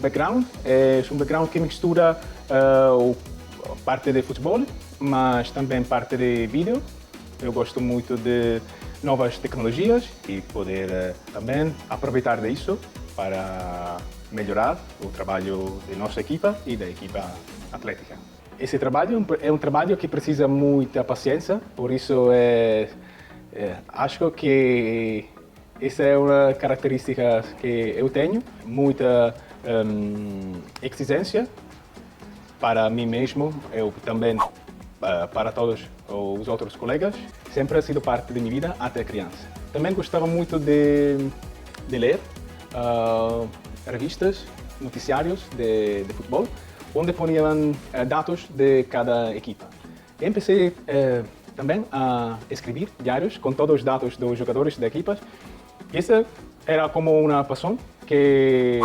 background é um background que mistura parte de futebol, mas também parte de vídeo. Eu gosto muito de novas tecnologias e poder também aproveitar disso para melhorar o trabalho da nossa equipa e da equipa atlética. Esse trabalho é um trabalho que precisa muita paciência, por isso acho que essa é uma característica que eu tenho, muita exigência para mim mesmo, eu também para todos os outros colegas. Sempre ha sido parte da minha vida até criança. Também gostava muito de ler revistas, noticiários de futebol, onde poniam dados de cada equipa. Comecei também a escrever diários com todos os dados dos jogadores da equipa. Essa era como uma paixão que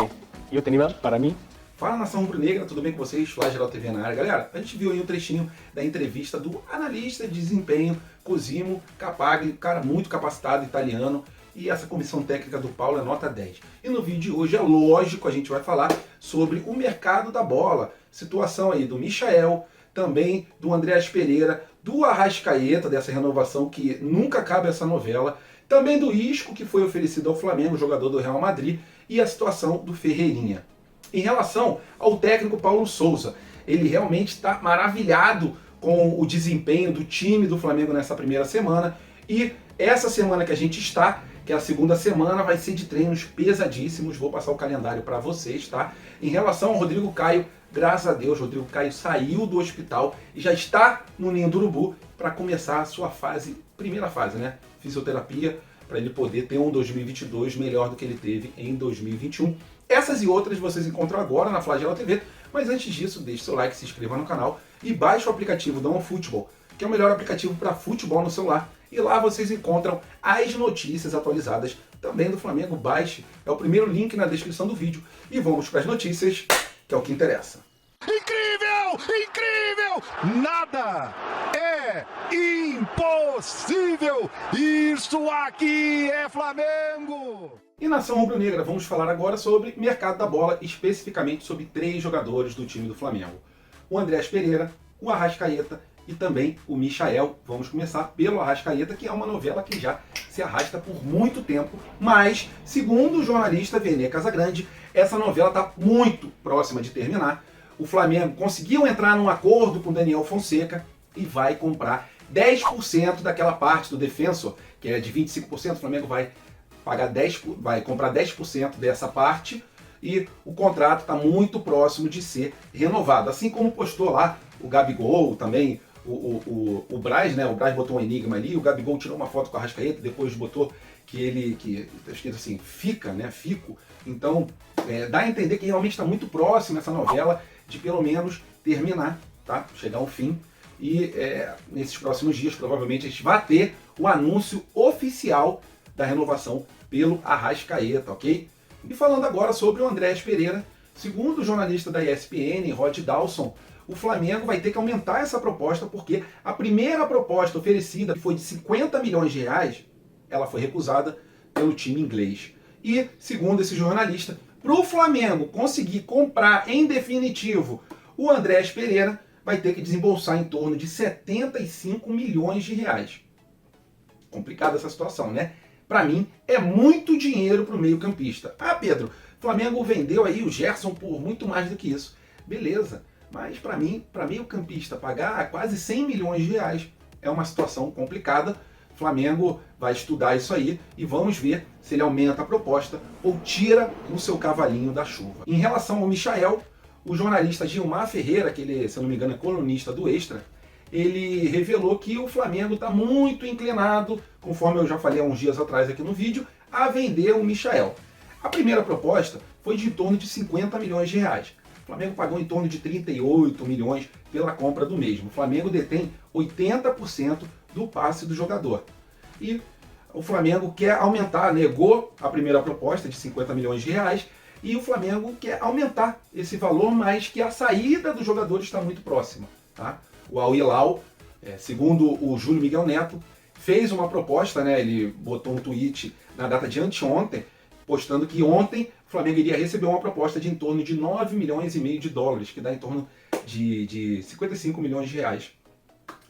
eu tinha para mim. Fala, nação rubro-negra, tudo bem com vocês? Flagel TV na área. Galera, a gente viu aí um trechinho da entrevista do analista de desempenho Cosimo Capagli, cara muito capacitado, italiano, e essa comissão técnica do Paulo é nota 10. E no vídeo de hoje, é lógico, a gente vai falar sobre o mercado da bola, situação aí do Michael, também do Andréas Pereira, do Arrascaeta, dessa renovação que nunca acaba essa novela, também do Isco, que foi oferecido ao Flamengo, jogador do Real Madrid, e a situação do Ferreirinha. Em relação ao técnico Paulo Souza, ele realmente está maravilhado com o desempenho do time do Flamengo nessa primeira semana, e essa semana que a gente está, que é a segunda semana, vai ser de treinos pesadíssimos. Vou passar o calendário para vocês, tá? Em relação ao Rodrigo Caio, graças a Deus, Rodrigo Caio saiu do hospital e já está no Ninho do Urubu para começar a sua primeira fase, né? Fisioterapia, para ele poder ter um 2022 melhor do que ele teve em 2021. Essas e outras vocês encontram agora na Flagel TV, mas antes disso, deixe seu like, se inscreva no canal e baixe o aplicativo do OneFootball, que é o melhor aplicativo para futebol no celular. E lá vocês encontram as notícias atualizadas também do Flamengo. Baixe, é o primeiro link na descrição do vídeo. E vamos para as notícias, que é o que interessa. Incrível! Incrível! Nada é impossível! Isso aqui é Flamengo! E nação rubro-negra, vamos falar agora sobre mercado da bola, especificamente sobre 3 jogadores do time do Flamengo. O Andréas Pereira, o Arrascaeta e também o Michael. Vamos começar pelo Arrascaeta, que é uma novela que já se arrasta por muito tempo, mas, segundo o jornalista Vene Casagrande, essa novela está muito próxima de terminar. O Flamengo conseguiu entrar num acordo com o Daniel Fonseca e vai comprar 10% daquela parte do Defensor, que é de 25%, o Flamengo vai comprar 10% dessa parte, e o contrato está muito próximo de ser renovado. Assim como postou lá o Gabigol, também o Braz, né? O Braz botou um enigma ali, o Gabigol tirou uma foto com a Arrascaeta, depois botou que está escrito assim, fica, né? Fico. Então, dá a entender que realmente está muito próximo essa novela de pelo menos terminar, tá? Chegar ao fim. E nesses próximos dias, provavelmente, a gente vai ter o anúncio oficial da renovação pelo Arrascaeta, ok? E falando agora sobre o Andréas Pereira, segundo o jornalista da ESPN, Rod Dawson, o Flamengo vai ter que aumentar essa proposta, porque a primeira proposta oferecida, que foi de 50 milhões de reais, ela foi recusada pelo time inglês. E, segundo esse jornalista, para o Flamengo conseguir comprar em definitivo o Andréas Pereira, vai ter que desembolsar em torno de 75 milhões de reais. Complicada essa situação, né? Para mim, é muito dinheiro para o meio-campista. Ah, Pedro, o Flamengo vendeu aí o Gerson por muito mais do que isso. Beleza, mas para mim, para meio-campista, pagar quase 100 milhões de reais é uma situação complicada. O Flamengo vai estudar isso aí e vamos ver se ele aumenta a proposta ou tira o seu cavalinho da chuva. Em relação ao Michael, o jornalista Gilmar Ferreira, que ele, se eu não me engano, é colunista do Extra, ele revelou que o Flamengo está muito inclinado, conforme eu já falei há uns dias atrás aqui no vídeo, a vender o Michael. A primeira proposta foi de em torno de 50 milhões de reais. O Flamengo pagou em torno de 38 milhões pela compra do mesmo. O Flamengo detém 80% do passe do jogador. E o Flamengo quer aumentar, negou a primeira proposta de 50 milhões de reais, e o Flamengo quer aumentar esse valor, mas que a saída do jogador está muito próxima, tá? O Al Hilal, segundo o Júlio Miguel Neto, fez uma proposta, né? Ele botou um tweet na data de anteontem, postando que ontem o Flamengo iria receber uma proposta de em torno de 9 milhões e meio de dólares, que dá em torno de 55 milhões de reais.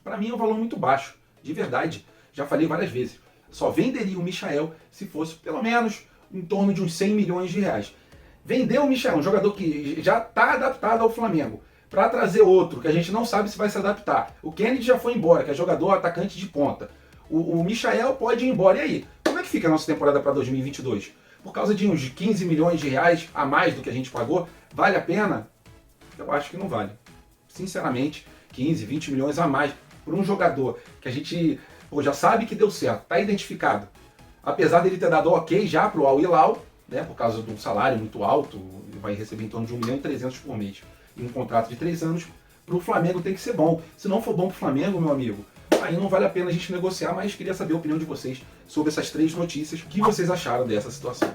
Para mim é um valor muito baixo, de verdade. Já falei várias vezes. Só venderia o Michael se fosse pelo menos em torno de uns 100 milhões de reais. Vender o Michael, um jogador que já está adaptado ao Flamengo, para trazer outro que a gente não sabe se vai se adaptar. O Kennedy já foi embora, que é jogador atacante de ponta. O Michael pode ir embora. E aí? Como é que fica a nossa temporada para 2022? Por causa de uns 15 milhões de reais a mais do que a gente pagou, vale a pena? Eu acho que não vale. Sinceramente, 15, 20 milhões a mais por um jogador que a gente já sabe que deu certo, está identificado. Apesar dele ter dado ok já para o Al Hilal, né, por causa de um salário muito alto, ele vai receber em torno de 1 milhão e 300 por mês. E um contrato de 3 anos, para o Flamengo tem que ser bom. Se não for bom para o Flamengo, meu amigo, aí não vale a pena a gente negociar, mas queria saber a opinião de vocês sobre essas 3 notícias. O que vocês acharam dessa situação?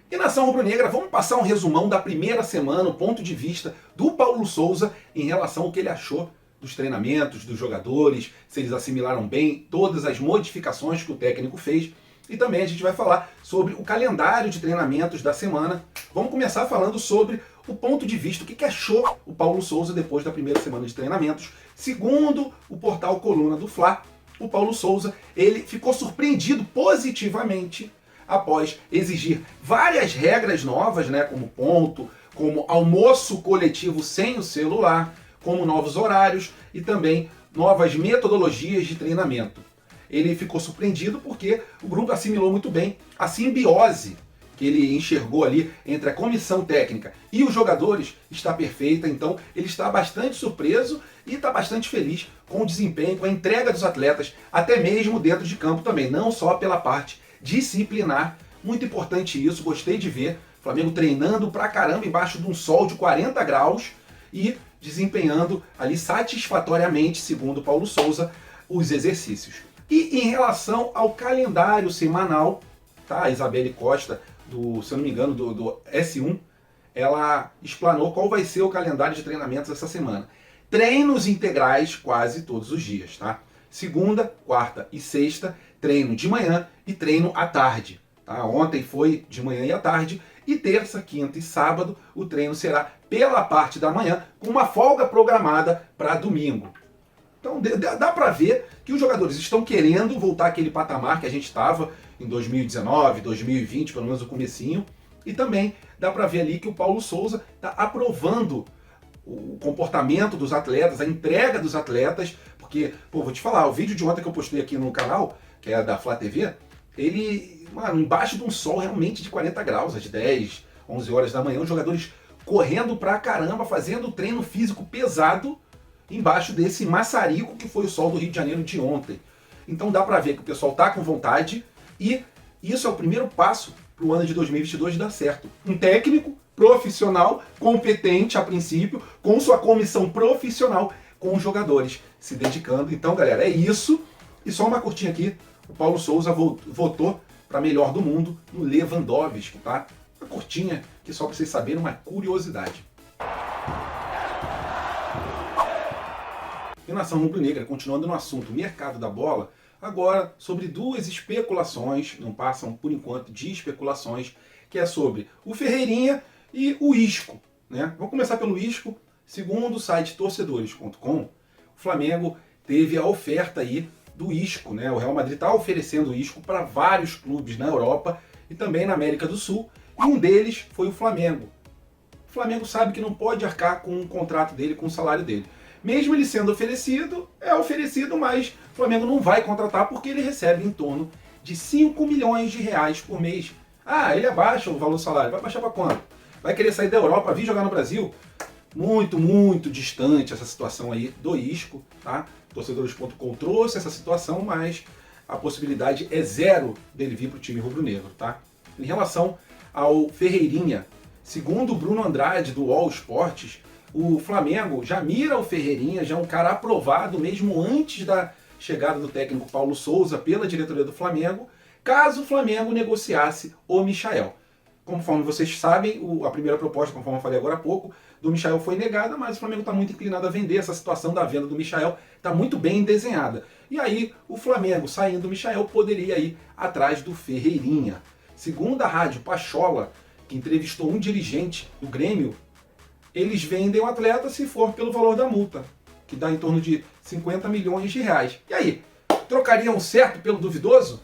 E nação rubro-negra, vamos passar um resumão da primeira semana, o ponto de vista do Paulo Souza em relação ao que ele achou dos treinamentos, dos jogadores, se eles assimilaram bem todas as modificações que o técnico fez. E também a gente vai falar sobre o calendário de treinamentos da semana. Vamos começar falando sobre o ponto de vista, o que achou o Paulo Souza depois da primeira semana de treinamentos. Segundo o portal Coluna do Fla, o Paulo Souza ele ficou surpreendido positivamente após exigir várias regras novas, né, como ponto, como almoço coletivo sem o celular, como novos horários e também novas metodologias de treinamento. Ele ficou surpreendido porque o grupo assimilou muito bem a simbiose que ele enxergou ali entre a comissão técnica e os jogadores está perfeita, então ele está bastante surpreso e está bastante feliz com o desempenho, com a entrega dos atletas, até mesmo dentro de campo também, não só pela parte disciplinar. Muito importante isso, gostei de ver o Flamengo treinando pra caramba embaixo de um sol de 40 graus e desempenhando ali satisfatoriamente, segundo Paulo Souza, os exercícios. E em relação ao calendário semanal, tá? A Isabelle Costa, se eu não me engano, do S1, ela explanou qual vai ser o calendário de treinamentos essa semana. Treinos integrais quase todos os dias, tá? Segunda, quarta e sexta, treino de manhã e treino à tarde. Tá? Ontem foi de manhã e à tarde, e terça, quinta e sábado o treino será pela parte da manhã, com uma folga programada para domingo. Então dá para ver que os jogadores estão querendo voltar àquele patamar que a gente estava em 2019, 2020, pelo menos o comecinho, e também dá para ver ali que o Paulo Souza está aprovando o comportamento dos atletas, a entrega dos atletas, porque, vou te falar, o vídeo de ontem que eu postei aqui no canal, que é da Flá TV, ele, embaixo de um sol realmente de 40 graus, às 10, 11 horas da manhã, os jogadores correndo pra caramba, fazendo treino físico pesado, embaixo desse maçarico que foi o sol do Rio de Janeiro de ontem. Então dá pra ver que o pessoal tá com vontade, e isso é o primeiro passo pro ano de 2022 dar certo. Um técnico profissional, competente a princípio, com sua comissão profissional, com os jogadores se dedicando. Então, galera, é isso. E só uma curtinha aqui, o Paulo Souza votou para melhor do mundo no Lewandowski, tá? Uma curtinha, que só para vocês saberem, uma curiosidade. E nação rubro-negra, continuando no assunto mercado da bola, agora sobre 2 especulações, não passam por enquanto de especulações, que é sobre o Ferreirinha e o Isco, né? Vamos começar pelo Isco. Segundo o site torcedores.com, o Flamengo teve a oferta aí do Isco, né? O Real Madrid está oferecendo o Isco para vários clubes na Europa e também na América do Sul, e um deles foi o Flamengo. O Flamengo sabe que não pode arcar com o contrato dele, com o salário dele. Mesmo ele sendo oferecido, é oferecido, mas o Flamengo não vai contratar porque ele recebe em torno de 5 milhões de reais por mês. Ah, ele abaixa o valor do salário. Vai baixar para quanto? Vai querer sair da Europa, vir jogar no Brasil? Muito, muito distante essa situação aí do Isco, tá? Torcedores.com trouxe essa situação, mas a possibilidade é zero dele vir para o time rubro-negro, tá? Em relação ao Ferreirinha, segundo o Bruno Andrade do All Sports, o Flamengo já mira o Ferreirinha, já é um cara aprovado mesmo antes da chegada do técnico Paulo Souza pela diretoria do Flamengo, caso o Flamengo negociasse o Michael. Conforme vocês sabem, a primeira proposta, conforme eu falei agora há pouco, do Michael foi negada, mas o Flamengo está muito inclinado a vender. Essa situação da venda do Michael está muito bem desenhada. E aí, o Flamengo, saindo do Michael, poderia ir atrás do Ferreirinha. Segundo a rádio Pachola, que entrevistou um dirigente do Grêmio, eles vendem o atleta se for pelo valor da multa, que dá em torno de 50 milhões de reais. E aí, trocariam o certo pelo duvidoso?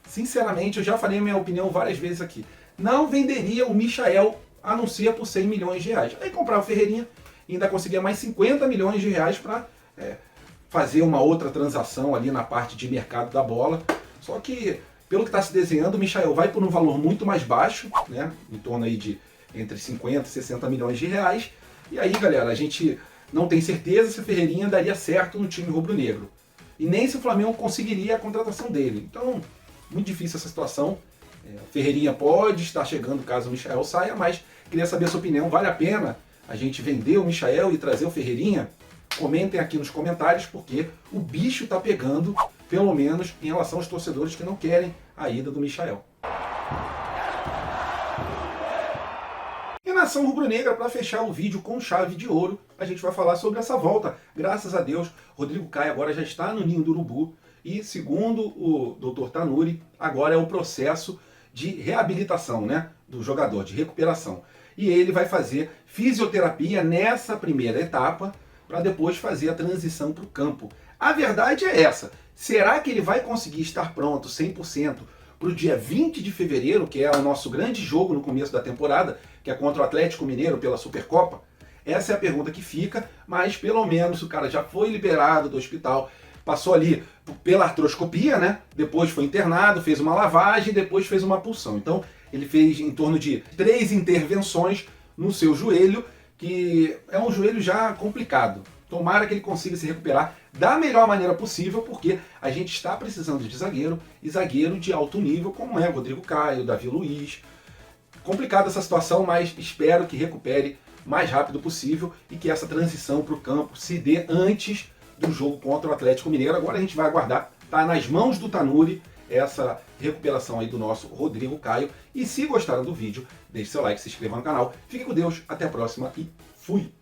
Sinceramente, eu já falei a minha opinião várias vezes aqui. Não venderia o Michael, a não ser por 100 milhões de reais. Aí comprava o Ferreirinha e ainda conseguia mais 50 milhões de reais para fazer uma outra transação ali na parte de mercado da bola. Só que, pelo que está se desenhando, o Michael vai por um valor muito mais baixo, né? Em torno aí de entre 50 e 60 milhões de reais. E aí, galera, a gente não tem certeza se o Ferreirinha daria certo no time rubro-negro. E nem se o Flamengo conseguiria a contratação dele. Então, muito difícil essa situação. O Ferreirinha pode estar chegando caso o Michael saia, mas queria saber a sua opinião. Vale a pena a gente vender o Michael e trazer o Ferreirinha? Comentem aqui nos comentários, porque o bicho tá pegando, pelo menos em relação aos torcedores que não querem a ida do Michael. E nação rubro-negra, para fechar o vídeo com chave de ouro, a gente vai falar sobre essa volta. Graças a Deus, Rodrigo Caio agora já está no ninho do urubu e, segundo o Dr. Tanuri, agora é o processo de reabilitação, né, do jogador, de recuperação. E ele vai fazer fisioterapia nessa primeira etapa para depois fazer a transição para o campo. A verdade é essa. Será que ele vai conseguir estar pronto 100% para o dia 20 de fevereiro, que é o nosso grande jogo no começo da temporada, que é contra o Atlético Mineiro pela Supercopa? Essa é a pergunta que fica, mas pelo menos o cara já foi liberado do hospital, passou ali pela artroscopia, né? Depois foi internado, fez uma lavagem, depois fez uma punção. Então ele fez em torno de 3 intervenções no seu joelho, que é um joelho já complicado. Tomara que ele consiga se recuperar da melhor maneira possível, porque a gente está precisando de zagueiro, e zagueiro de alto nível, como é o Rodrigo Caio, Davi Luiz. Complicada essa situação, mas espero que recupere o mais rápido possível e que essa transição para o campo se dê antes do jogo contra o Atlético Mineiro. Agora a gente vai aguardar, tá nas mãos do Tanuri, essa recuperação aí do nosso Rodrigo Caio. E se gostaram do vídeo, deixe seu like, se inscreva no canal. Fique com Deus, até a próxima e fui!